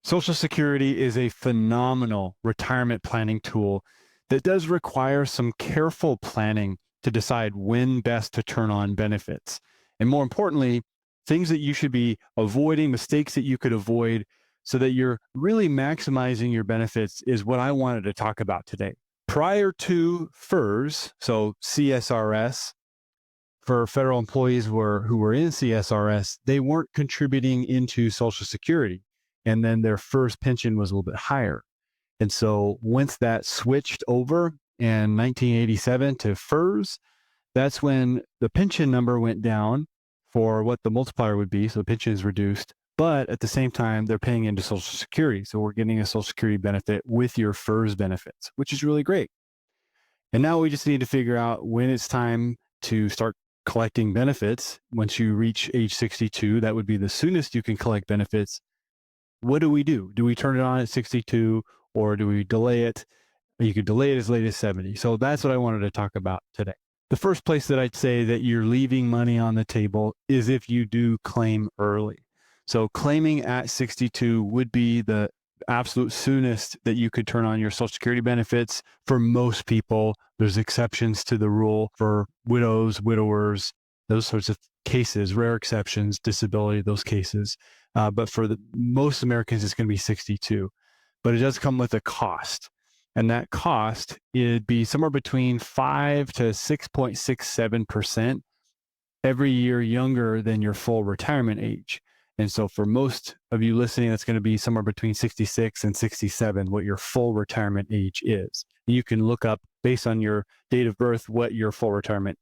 Social Security is a phenomenal retirement planning tool that does require some careful planning to decide when best to turn on benefits. And more importantly, things that you should be avoiding, mistakes that you could avoid so that you're really maximizing your benefits is what I wanted to talk about today. Prior to FERS, so CSRS, for federal employees who were in CSRS, they weren't contributing into Social Security. And then their first pension was a little bit higher. And so once that switched over in 1987 to FERS, that's when the pension number went down for what the multiplier would be. So the pension is reduced. But at the same time, they're paying into Social Security. So we're getting a Social Security benefit with your FERS benefits, which is really great. And now we just need to figure out when it's time to start collecting benefits. Once you reach age 62, that would be the soonest you can collect benefits. What do we do? Do we turn it on at 62 or do we delay it? You could delay it as late as 70. So that's what I wanted to talk about today. The first place that I'd say that you're leaving money on the table is if you do claim early. So claiming at 62 would be the absolute soonest that you could turn on your Social Security benefits. For most people, there's exceptions to the rule for widows, widowers, those sorts of cases, rare exceptions, disability, those cases. But for most Americans, it's going to be 62. But it does come with a cost. And that cost, it'd be somewhere between 5 to 6.67% every year younger than your full retirement age. And so for most of you listening, that's going to be somewhere between 66 and 67, what your full retirement age is. You can look up based on your date of birth, what your full retirement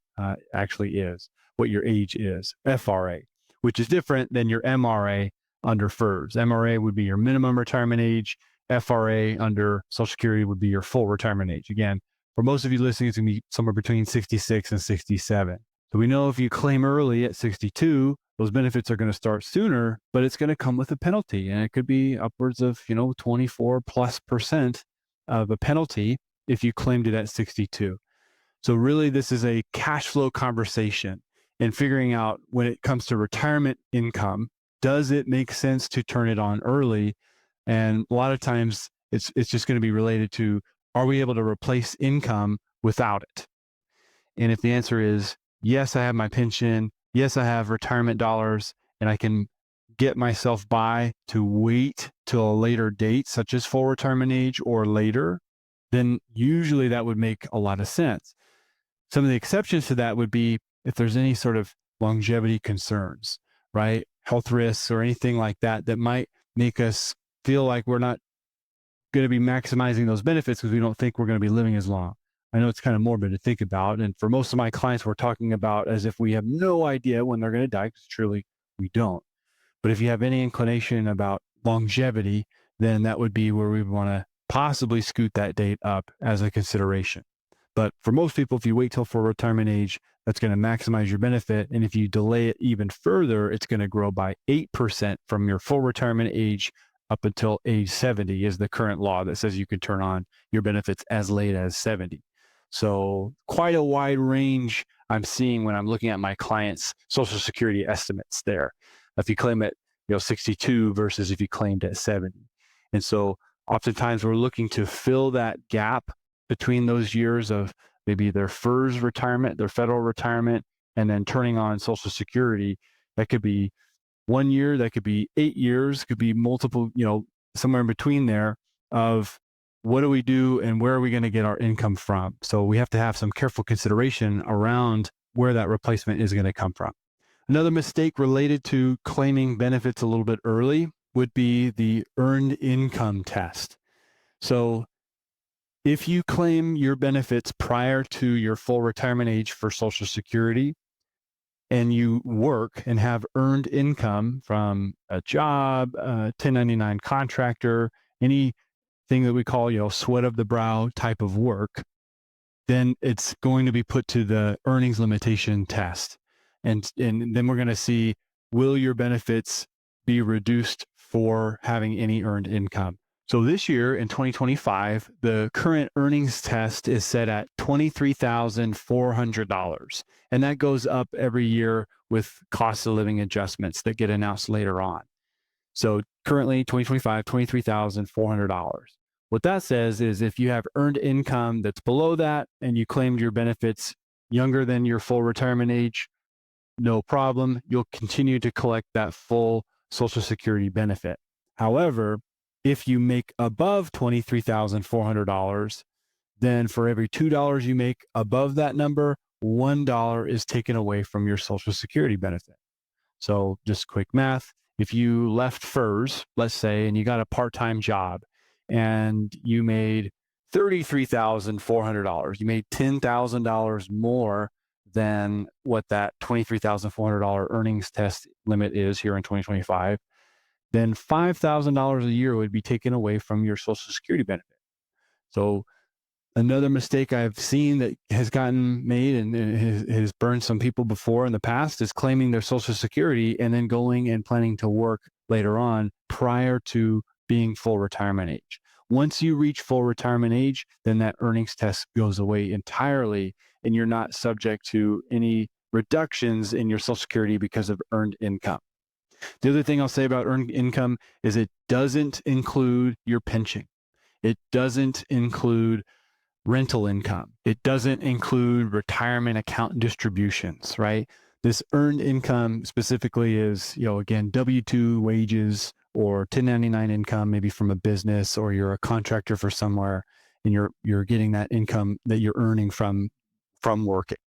actually is, what your age is, FRA, which is different than your MRA under FERS. MRA would be your minimum retirement age. FRA under Social Security would be your full retirement age. Again, for most of you listening, it's going to be somewhere between 66 and 67. So we know if you claim early at 62, those benefits are going to start sooner, but it's going to come with a penalty. And it could be upwards of, 24+% of a penalty if you claimed it at 62. So really, this is a cash flow conversation and figuring out when it comes to retirement income, does it make sense to turn it on early? And a lot of times it's just going to be related to, are we able to replace income without it? And if the answer is yes, I have my pension, yes, I have retirement dollars, and I can get myself by to wait till a later date, such as full retirement age or later, then usually that would make a lot of sense. Some of the exceptions to that would be if there's any sort of longevity concerns, right? Health risks or anything like that, that might make us feel like we're not going to be maximizing those benefits because we don't think we're going to be living as long. I know it's kind of morbid to think about. And for most of my clients, we're talking about as if we have no idea when they're going to die, because truly we don't. But if you have any inclination about longevity, then that would be where we want to possibly scoot that date up as a consideration. But for most people, if you wait till full retirement age, that's going to maximize your benefit. And if you delay it even further, it's going to grow by 8% from your full retirement age up until age 70 is the current law that says you can turn on your benefits as late as 70. So quite a wide range I'm seeing when I'm looking at my clients' Social Security estimates there. If you claim at 62 versus if you claimed at 70. And so oftentimes we're looking to fill that gap between those years of maybe their FERS retirement, their federal retirement, and then turning on Social Security. That could be 1 year, that could be 8 years, could be multiple, somewhere in between there of what do we do and where are we going to get our income from? So we have to have some careful consideration around where that replacement is going to come from. Another mistake related to claiming benefits a little bit early would be the earned income test. So if you claim your benefits prior to your full retirement age for Social Security and you work and have earned income from a job, 1099 contractor, anything that we call, sweat of the brow type of work, then it's going to be put to the earnings limitation test. And then we're going to see, will your benefits be reduced for having any earned income? So this year in 2025, the current earnings test is set at $23,400. And that goes up every year with cost of living adjustments that get announced later on. So currently 2025, $23,400. What that says is if you have earned income that's below that and you claimed your benefits younger than your full retirement age, no problem. You'll continue to collect that full Social Security benefit. However, if you make above $23,400, then for every $2 you make above that number, $1 is taken away from your Social Security benefit. So just quick math. If you left FERS, let's say, and you got a part-time job and you made $33,400, you made $10,000 more than what that $23,400 earnings test limit is here in 2025, then $5,000 a year would be taken away from your Social Security benefit. So another mistake I've seen that has gotten made and has burned some people before in the past is claiming their Social Security and then going and planning to work later on prior to being full retirement age. Once you reach full retirement age, then that earnings test goes away entirely, and you're not subject to any reductions in your Social Security because of earned income. The other thing I'll say about earned income is it doesn't include your pension. It doesn't include rental income. It doesn't include retirement account distributions, right? This earned income specifically is, again, W-2 wages or 1099 income, maybe from a business, or you're a contractor for somewhere and you're getting that income that you're earning from working.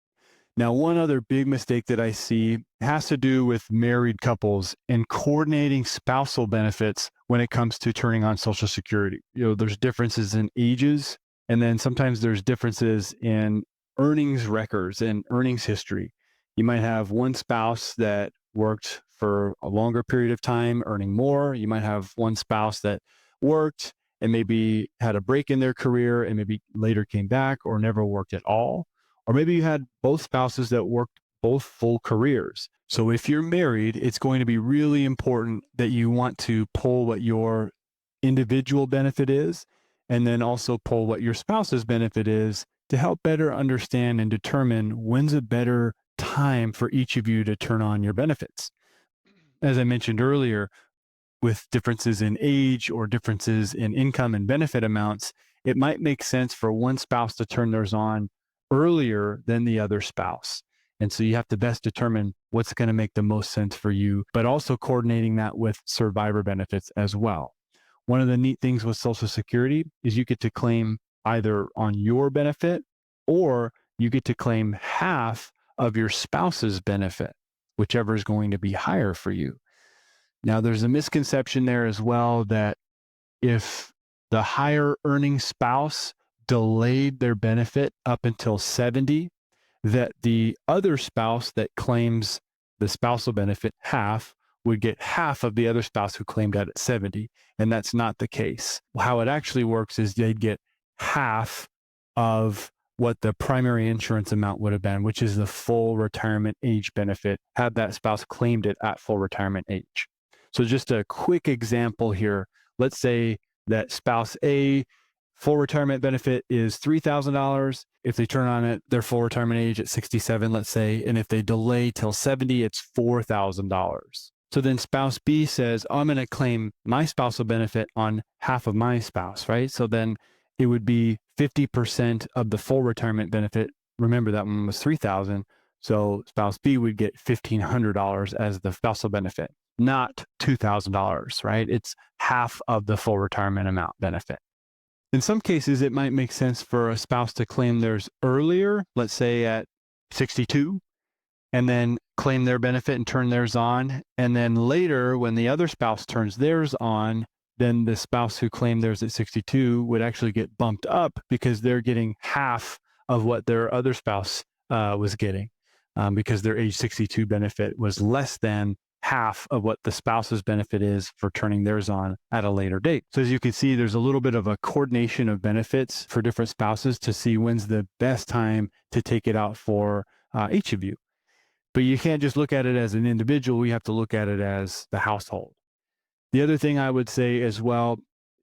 Now, one other big mistake that I see has to do with married couples and coordinating spousal benefits when it comes to turning on Social Security. There's differences in ages, and then sometimes there's differences in earnings records and earnings history. You might have one spouse that worked for a longer period of time, earning more. You might have one spouse that worked and maybe had a break in their career and maybe later came back or never worked at all. Or maybe you had both spouses that worked both full careers. So if you're married, it's going to be really important that you want to pull what your individual benefit is, and then also pull what your spouse's benefit is to help better understand and determine when's a better time for each of you to turn on your benefits. As I mentioned earlier, with differences in age or differences in income and benefit amounts, it might make sense for one spouse to turn theirs on earlier than the other spouse. And so you have to best determine what's going to make the most sense for you, but also coordinating that with survivor benefits as well. One of the neat things with Social Security is you get to claim either on your benefit or you get to claim half of your spouse's benefit, whichever is going to be higher for you. Now, there's a misconception there as well that if the higher earning spouse delayed their benefit up until 70, that the other spouse that claims the spousal benefit half would get half of the other spouse who claimed that at 70. And that's not the case. How it actually works is they'd get half of what the primary insurance amount would have been, which is the full retirement age benefit, had that spouse claimed it at full retirement age. So just a quick example here. Let's say that spouse A full retirement benefit is $3,000. If they turn on it, their full retirement age at 67, let's say, and if they delay till 70, it's $4,000. So then spouse B says, I'm going to claim my spousal benefit on half of my spouse, right? So then it would be 50% of the full retirement benefit. Remember that one was $3,000. So spouse B would get $1,500 as the spousal benefit, not $2,000, right? It's half of the full retirement amount benefit. In some cases, it might make sense for a spouse to claim theirs earlier, let's say at 62, and then claim their benefit and turn theirs on. And then later, when the other spouse turns theirs on, then the spouse who claimed theirs at 62 would actually get bumped up because they're getting half of what their other spouse was getting because their age 62 benefit was less than half of what the spouse's benefit is for turning theirs on at a later date. So as you can see, there's a little bit of a coordination of benefits for different spouses to see when's the best time to take it out for each of you. But you can't just look at it as an individual. We have to look at it as the household. The other thing I would say as well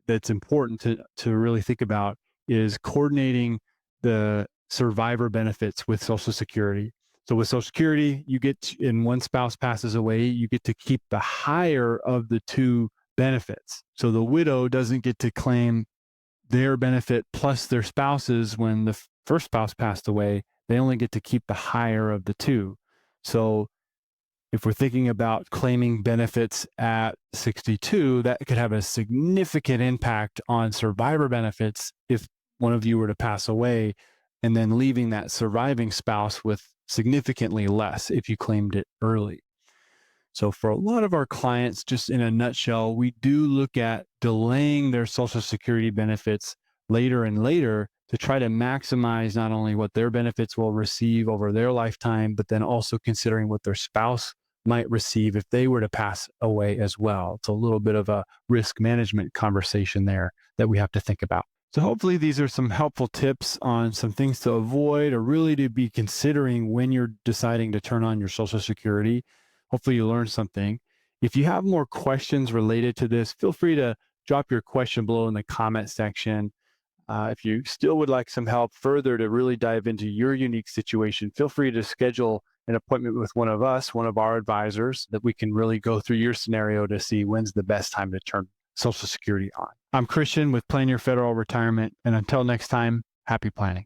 that's important to really think about is coordinating the survivor benefits with Social Security. So with Social Security, you get, and one spouse passes away, you get to keep the higher of the two benefits. So the widow doesn't get to claim their benefit plus their spouse's when the first spouse passed away. They only get to keep the higher of the two. So if we're thinking about claiming benefits at 62, that could have a significant impact on survivor benefits if one of you were to pass away, and then leaving that surviving spouse with significantly less if you claimed it early. So for a lot of our clients, just in a nutshell, we do look at delaying their Social Security benefits later and later to try to maximize not only what their benefits will receive over their lifetime, but then also considering what their spouse might receive if they were to pass away as well. It's a little bit of a risk management conversation there that we have to think about. So hopefully these are some helpful tips on some things to avoid or really to be considering when you're deciding to turn on your Social Security. Hopefully you learned something. If you have more questions related to this, feel free to drop your question below in the comment section. If you still would like some help further to really dive into your unique situation, feel free to schedule an appointment with one of us, one of our advisors, that we can really go through your scenario to see when's the best time to turn Social Security on. I'm Christian with Plan Your Federal Retirement, and until next time, happy planning.